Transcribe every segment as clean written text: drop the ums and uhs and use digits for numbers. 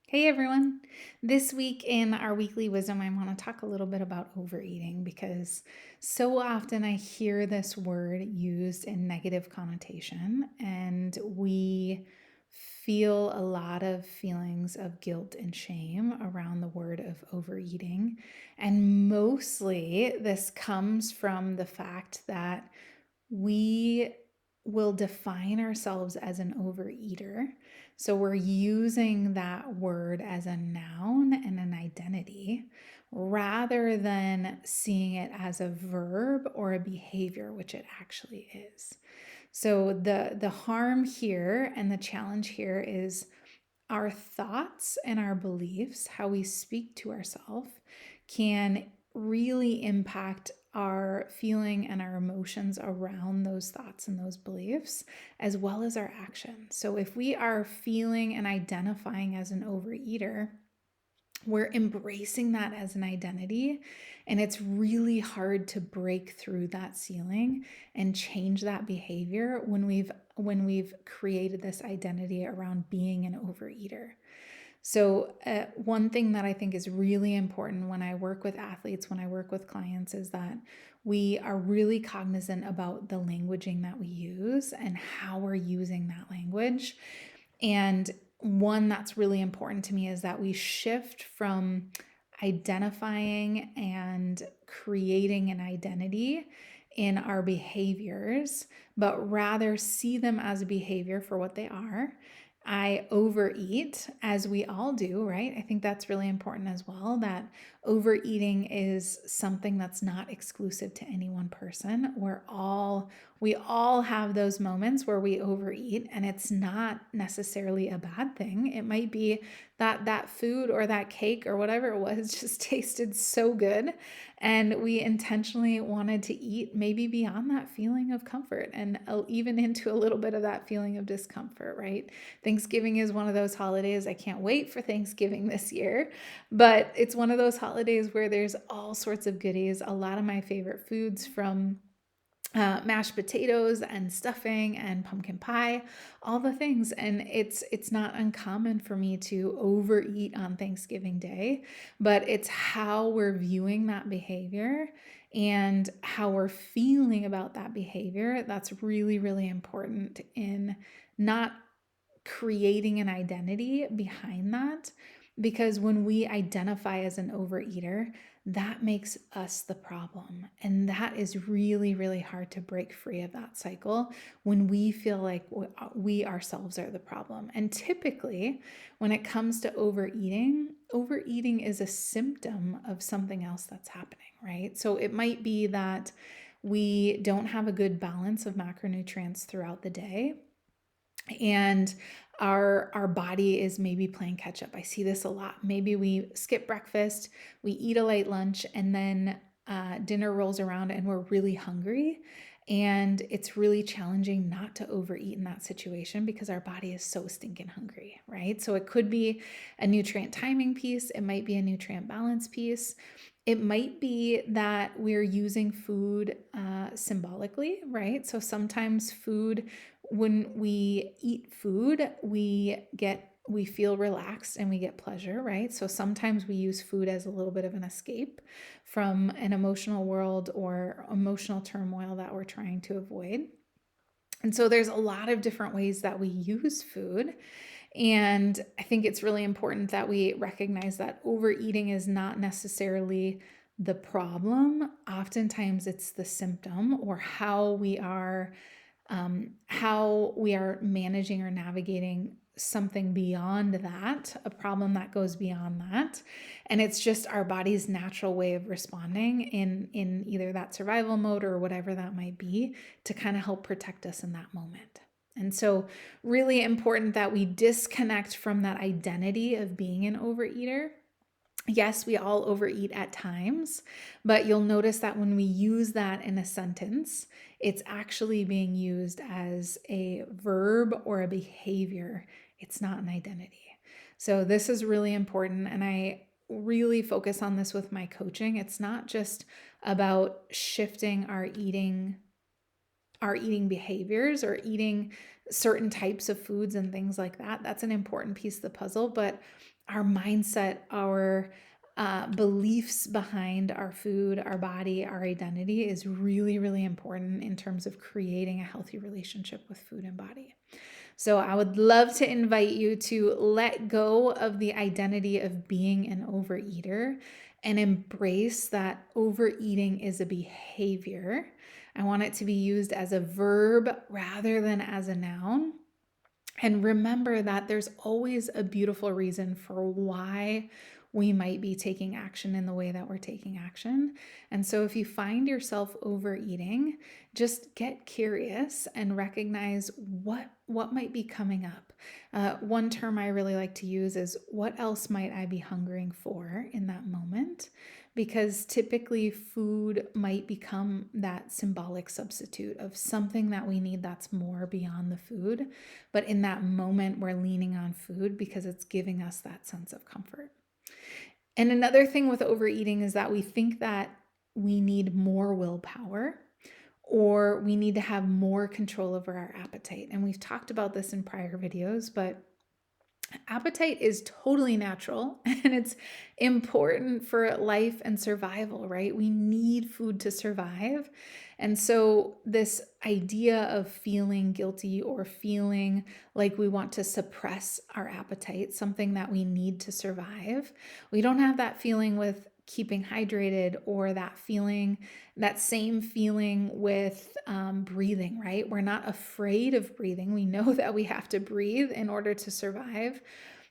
Hey everyone. This week in our weekly wisdom, I want to talk a little bit about overeating because so often I hear this word used in negative connotation, and we feel a lot of feelings of guilt and shame around the word of overeating. And mostly this comes from the fact that we will define ourselves as an overeater. So we're using that word as a noun and an identity rather than seeing it as a verb or a behavior, which it actually is. So the harm here and the challenge here is our thoughts and our beliefs, how we speak to ourselves, can really impact our feeling and our emotions around those thoughts and those beliefs, as well as our actions. So, if we are feeling and identifying as an overeater, we're embracing that as an identity, and it's really hard to break through that ceiling and change that behavior when we've created this identity around being an overeater. So, one thing that I think is really important when I work with athletes, when I work with clients, is that we are really cognizant about the languaging that we use and how we're using that language. And one that's really important to me is that we shift from identifying and creating an identity in our behaviors, but rather see them as a behavior for what they are. I overeat, as we all do, right? I think that's really important as well, that overeating is something that's not exclusive to any one person. We all have those moments where we overeat, and it's not necessarily a bad thing. It might be that that food or that cake or whatever it was just tasted so good, and we intentionally wanted to eat maybe beyond that feeling of comfort and even into a little bit of that feeling of discomfort, right? Thanksgiving is one of those holidays. I can't wait for Thanksgiving this year, but it's one of those holidays where there's all sorts of goodies. A lot of my favorite foods, from mashed potatoes and stuffing and pumpkin pie, all the things. And it's not uncommon for me to overeat on Thanksgiving Day, but it's how we're viewing that behavior and how we're feeling about that behavior that's really, really important in not creating an identity behind that. Because when we identify as an overeater, that makes us the problem. And that is really, really hard to break free of that cycle when we feel like we ourselves are the problem. And typically, when it comes to overeating, overeating is a symptom of something else that's happening, right? So it might be that we don't have a good balance of macronutrients throughout the day, and our body is maybe playing catch up. I see this a lot. Maybe we skip breakfast, we eat a late lunch, and then dinner rolls around and we're really hungry. And it's really challenging not to overeat in that situation because our body is so stinking hungry, right? So it could be a nutrient timing piece, it might be a nutrient balance piece. It might be that we're using food symbolically, right? So sometimes food, when we eat food, we feel relaxed and we get pleasure, right? So sometimes we use food as a little bit of an escape from an emotional world or emotional turmoil that we're trying to avoid. And so there's a lot of different ways that we use food. And I think it's really important that we recognize that overeating is not necessarily the problem. Oftentimes it's the symptom, or how we are managing or navigating something beyond that, a problem that goes beyond that. And it's just our body's natural way of responding in either that survival mode or whatever that might be, to kind of help protect us in that moment. And so, really important that we disconnect from that identity of being an overeater. Yes, we all overeat at times, but you'll notice that when we use that in a sentence, it's actually being used as a verb or a behavior. It's not an identity. So, this is really important. And I really focus on this with my coaching. It's not just about shifting our eating our eating behaviors or eating certain types of foods and things like that. That's an important piece of the puzzle. But our mindset, our beliefs behind our food, our body, our identity is really, really important in terms of creating a healthy relationship with food and body. So I would love to invite you to let go of the identity of being an overeater and embrace that overeating is a behavior. I want it to be used as a verb rather than as a noun. And remember that there's always a beautiful reason for why we might be taking action in the way that we're taking action. And so if you find yourself overeating, just get curious and recognize what might be coming up. One term I really like to use is, what else might I be hungering for in that moment? Because typically food might become that symbolic substitute of something that we need that's more beyond the food. But in that moment, we're leaning on food because it's giving us that sense of comfort. And another thing with overeating is that we think that we need more willpower or we need to have more control over our appetite. And we've talked about this in prior videos, but appetite is totally natural and it's important for life and survival, right? We need food to survive. And so, this idea of feeling guilty or feeling like we want to suppress our appetite, something that we need to survive, we don't have that feeling with keeping hydrated or that same feeling with breathing, right? We're not afraid of breathing. We know that we have to breathe in order to survive.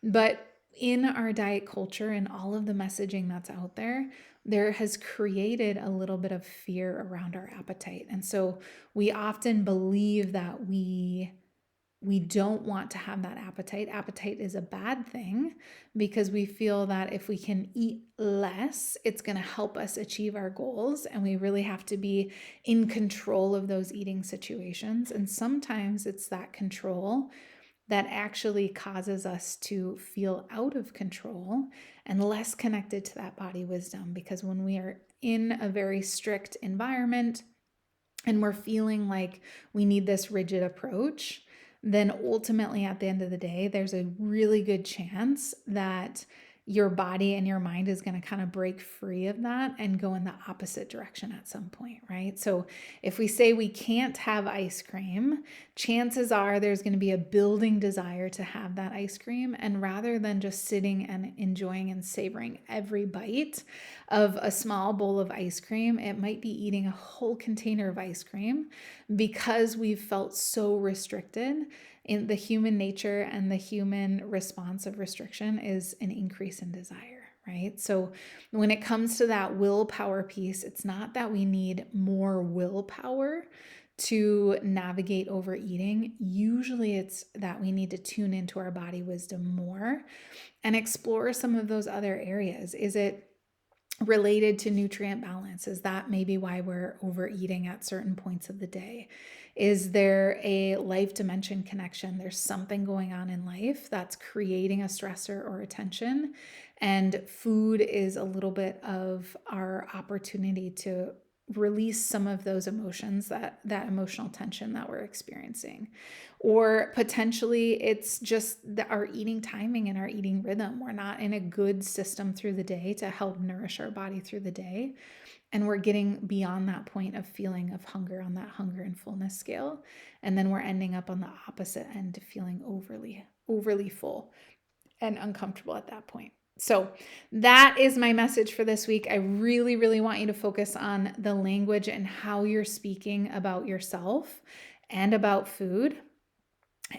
But in our diet culture and all of the messaging that's out there, there has created a little bit of fear around our appetite. And so we often believe that we don't want to have that appetite. Appetite is a bad thing because we feel that if we can eat less, it's going to help us achieve our goals. And we really have to be in control of those eating situations. And sometimes it's that control that actually causes us to feel out of control and less connected to that body wisdom. Because when we are in a very strict environment and we're feeling like we need this rigid approach, then ultimately at the end of the day, there's a really good chance that your body and your mind is going to kind of break free of that and go in the opposite direction at some point, right? So if we say we can't have ice cream, chances are there's going to be a building desire to have that ice cream. And rather than just sitting and enjoying and savoring every bite of a small bowl of ice cream, it might be eating a whole container of ice cream because we've felt so restricted. In the human nature and the human response of restriction is an increase in desire, right? So when it comes to that willpower piece, it's not that we need more willpower to navigate overeating. Usually it's that we need to tune into our body wisdom more and explore some of those other areas. Is it related to nutrient balance? Is that maybe why we're overeating at certain points of the day? Is there a life dimension connection? There's something going on in life that's creating a stressor or a tension, and food is a little bit of our opportunity to release some of those emotions, that emotional tension that we're experiencing. Or potentially it's just our eating timing and our eating rhythm. We're not in a good system through the day to help nourish our body through the day. And we're getting beyond that point of feeling of hunger on that hunger and fullness scale. And then we're ending up on the opposite end, feeling overly full and uncomfortable at that point. So that is my message for this week. I really, really want you to focus on the language and how you're speaking about yourself and about food,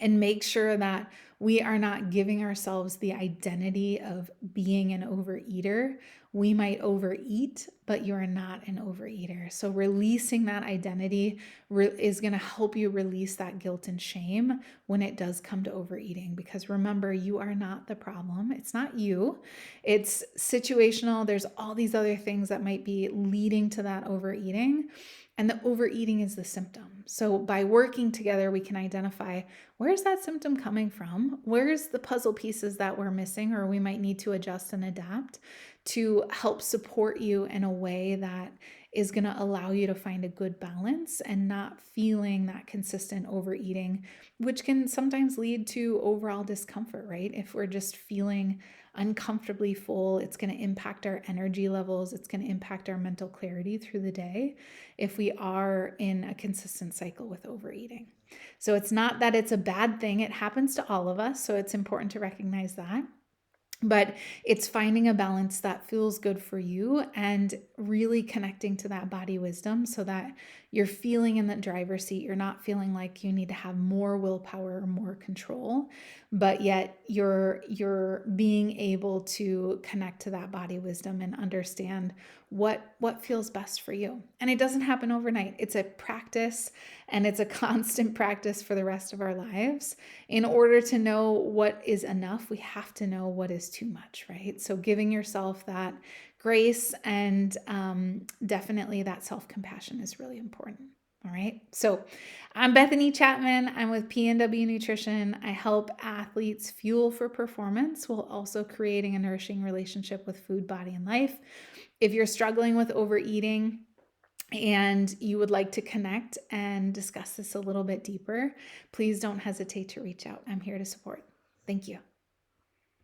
and make sure that we are not giving ourselves the identity of being an overeater. We might overeat, but you're not an overeater. So releasing that identity is going to help you release that guilt and shame when it does come to overeating. Because remember, you are not the problem. It's not you. It's situational. There's all these other things that might be leading to that overeating. And the overeating is the symptom. So by working together, we can identify, where's that symptom coming from? from? Where's the puzzle pieces that we're missing or we might need to adjust and adapt to help support you in a way that is going to allow you to find a good balance and not feeling that consistent overeating, which can sometimes lead to overall discomfort, right? If we're just feeling uncomfortably full, it's going to impact our energy levels, it's going to impact our mental clarity through the day if we are in a consistent cycle with overeating. So it's not that it's a bad thing, it happens to all of us, so it's important to recognize that. But it's finding a balance that feels good for you and really connecting to that body wisdom so that you're feeling in the driver's seat. You're not feeling like you need to have more willpower or more control, but yet you're being able to connect to that body wisdom and understand what feels best for you. And it doesn't happen overnight. It's a practice, and it's a constant practice for the rest of our lives. In order to know what is enough, we have to know what is too much, right? So giving yourself that grace and definitely that self-compassion is really important. All right. So I'm Bethany Chapman. I'm with PNW Nutrition. I help athletes fuel for performance while also creating a nourishing relationship with food, body, and life. If you're struggling with overeating and you would like to connect and discuss this a little bit deeper, please don't hesitate to reach out. I'm here to support. Thank you.